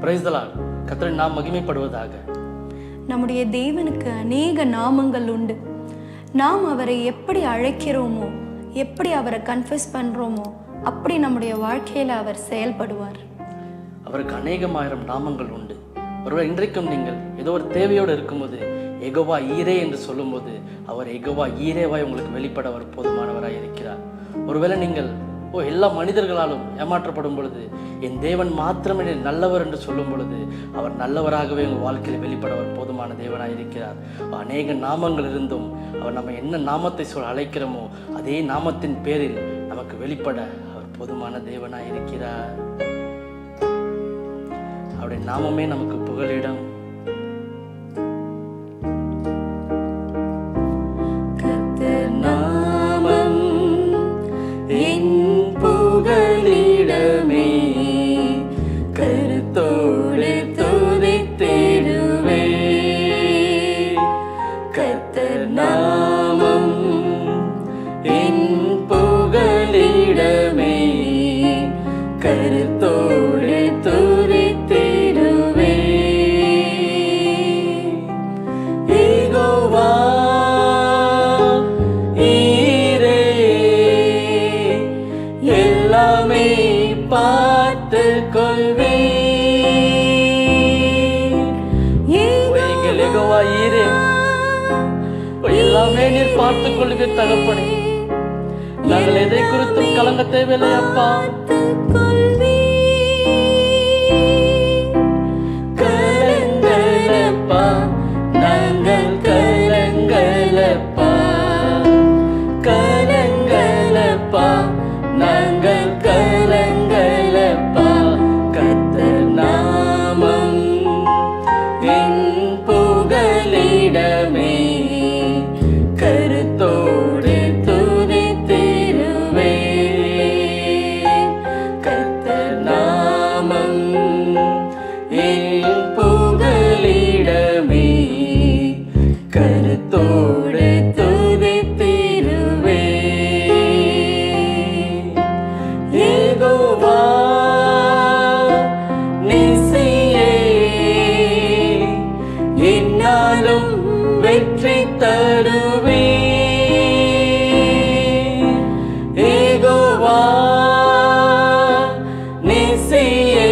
Praise the Lord. கர்த்தரின் நாமம் மகிமைப்படுவதாக. நம்முடைய தேவனுக்கு அநேக நாமங்கள் உண்டு. நாம் அவரை எப்படி அழைக்கிறோமோ, எப்படி அவரை கன்ஃபஸ் பண்ணுறோமோ, அப்படி நம்முடைய வாழ்க்கையில் அவர் செயல்படுவார். அவருக்கு அநேகமாயிரம் நாமங்கள் உண்டு. ஒருவர் இன்றைக்கும் நீங்கள் ஏதோ ஒரு தேவையோடு இருக்கும்போது யெகோவா ஈரே என்று சொல்லும்போது அவர் யெகோவா ஈரேவாய் உங்களுக்கு வெளிப்பட அவர் போதுமானவராய் இருக்கிறார். ஒருவேளை நீங்கள் எல்லா மனிதர்களாலும் ஏமாற்றப்படும் பொழுது என் தேவன் மாத்திரமே நல்லவர் என்று சொல்லும் பொழுது அவர் நல்லவராகவே உங்கள் வாழ்க்கையில் வெளிப்பட அவர் போதுமான தேவனாய் இருக்கிறார். அநேக நாமங்கள் இருந்தும் அவர் நம்ம என்ன நாமத்தை அழைக்கிறோமோ அதே நாமத்தின் பேரில் நமக்கு வெளிப்பட அவர் போதுமான தேவனாய் இருக்கிறார். அவருடைய நாமமே நமக்கு புகலிடம். கர்த்தர் நாமம் என் புகலிடமே, கருத்தோடு துதித்திடுவே. கர்த்தர் நாமம் என் புகலிடமே, கருத்தோடு துதித்திடுவே. யெகோவா ஈரே, எல்லாமே பார்த்து கொள்வே. யெகோவா ஈரே, எல்லாமே நீர் பார்த்துக் கொள்வீர் தகப்பனே. நாங்கள் எதை குறித்தும் கலங்க தேவையில்லை அப்பா. கலங்கலப்பா, நாங்கள் கலங்கலப்பா, கலங்கலப்பா, நாங்கள் கலங்கலப்பா. கர்த்தர் நாமம் என் புகலிடமே, கருத்தோடு துதித்திடுவே. கர்த்தர் நாமம் என் புகலிடமே, கருத்தோடு துதித்திடுவே. யெகோவா நீசியே, என்னாலும் வெற்றி தருவே. யெகோவா நீசியே,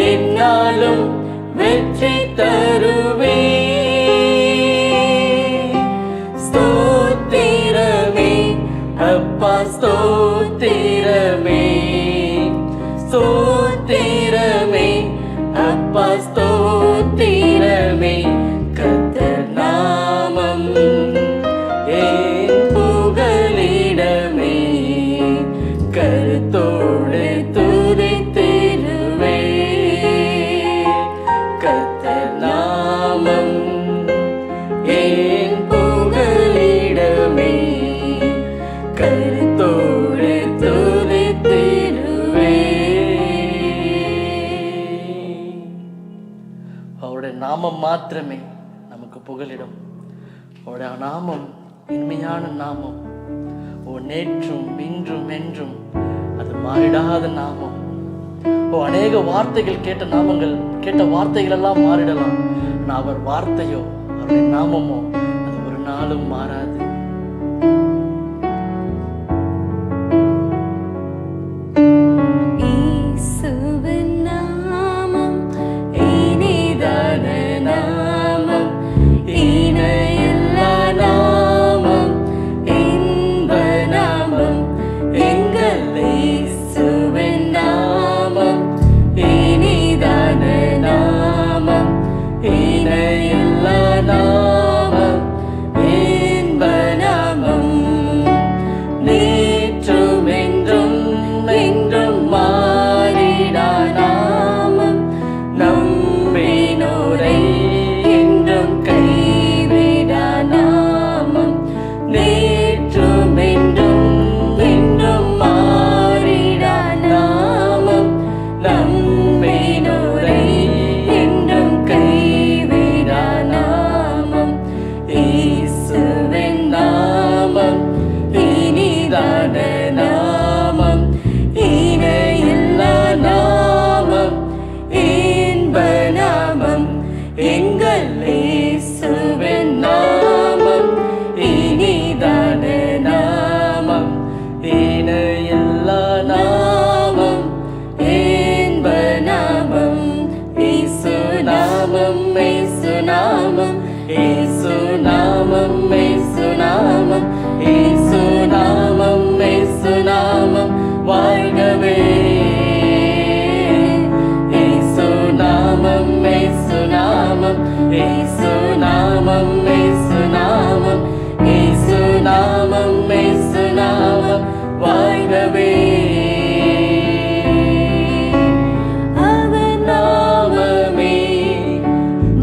என்னாலும் வெற்றி தருவே. ஸ்தோத்திரமே அப்பா, ஸ்தோத்திரமே, ஸ்தோத்திரமே அப்பா, ஸ்தோத்திரமே. கர்த்தர் நாமம் என் புகலிடமே, கருத்தோடு துதித்திடுவே. கர்த்தர் நாமம் என் புகலிடமே, கருத்தோடு துதித்திடுவே. அவருடைய நாமம் மாத்திரமே நமக்கு புகலிடம். அவருடைய நாமம் இனிமையான நாமம். நேற்றும் இன்றும் என்றும் அது மாறிடாத நாமம். அநேக வார்த்தைகள் கேட்ட வார்த்தைகள் எல்லாம் மாறிடலாம். ஆனால் அவர் வார்த்தையோ, அவருடைய நாமமோ அது ஒரு நாளும் மாறாது. இயேசுவின் நாமம் இனிதான நாமம், இணையில்லா நாமம், இன்ப நாமம். எங்கள் இயேசுவின் நாமம் இனிதான நாமம், இணையில்லா நாமம், இன்ப நாமம். நேற்றும் என்றும் என்றும் மாறிடா நாமம், நம்பினோரை என்றும் கைவிடா நாமம். நேற்றும் என்றும் என்றும் மாறிடா நாமம், நம்பினோரை என்றும் கைவிடா நாமம். இயேசுவின் நாமம் இனிதான நாமம், இணையில்லா நாமம், எல்லா நாமம் என்ப நாமம் இயேசு நாமம் இயேசு நாமம் இயேசு நாமம் இயேசு நாமம் இயேசு நாமம் இயேசு நாமம் வாழ்கவே இயேசு நாமம் இயேசு நாமம் இயேசு நாமம் இயேசு நாமம் இயேசு நாமம் இயேசு நாமம் வாழ்கவே அவர் நாமமே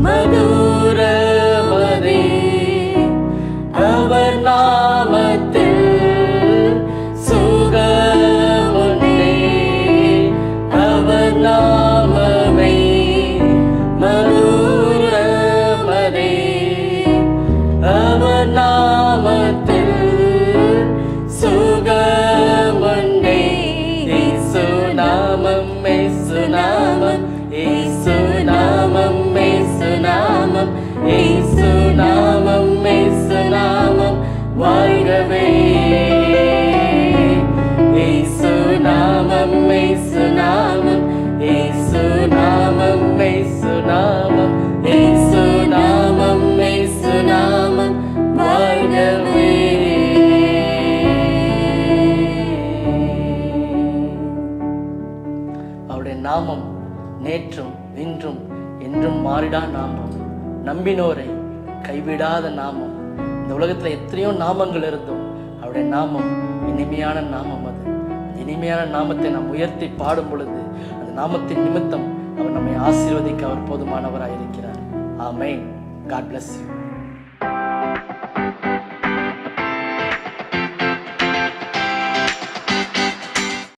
மதுரமதே அவர் நாமத்தில் சுகமுண்டே அவர் நாமமே மதுரமதே அவர் நாமத்தில் சுகமுண்டே இயேசு நாமம் இயேசு நாமம் இயேசு நாமம் இயேசு நாமம் இயேசு நாமம் இயேசு நாமம் வாழ்கவே இயேசு நாமம் இயேசு நாமம் இயேசு நாமம் இயேசு நாமம் இயேசு நாமம் இயேசு நாமம் வாழ்கவே அவருடைய நாமம் நேற்றும் இன்றும் என்றும் மாறிடா நாமம், நம்பினோரை கைவிடாத நாமம். இந்த உலகத்துல எத்தனையோ நாமங்கள் இருந்தும் அவருடைய நாமம் இனிமையான நாமம். அது இனிமையான நாமத்தை நாம் உயர்த்தி பாடும் பொழுது அந்த நாமத்தின் நிமித்தம் அவர் நம்மை ஆசீர்வதிக்க அவர் போதுமானவராக இருக்கிறார். ஆமென். God bless you.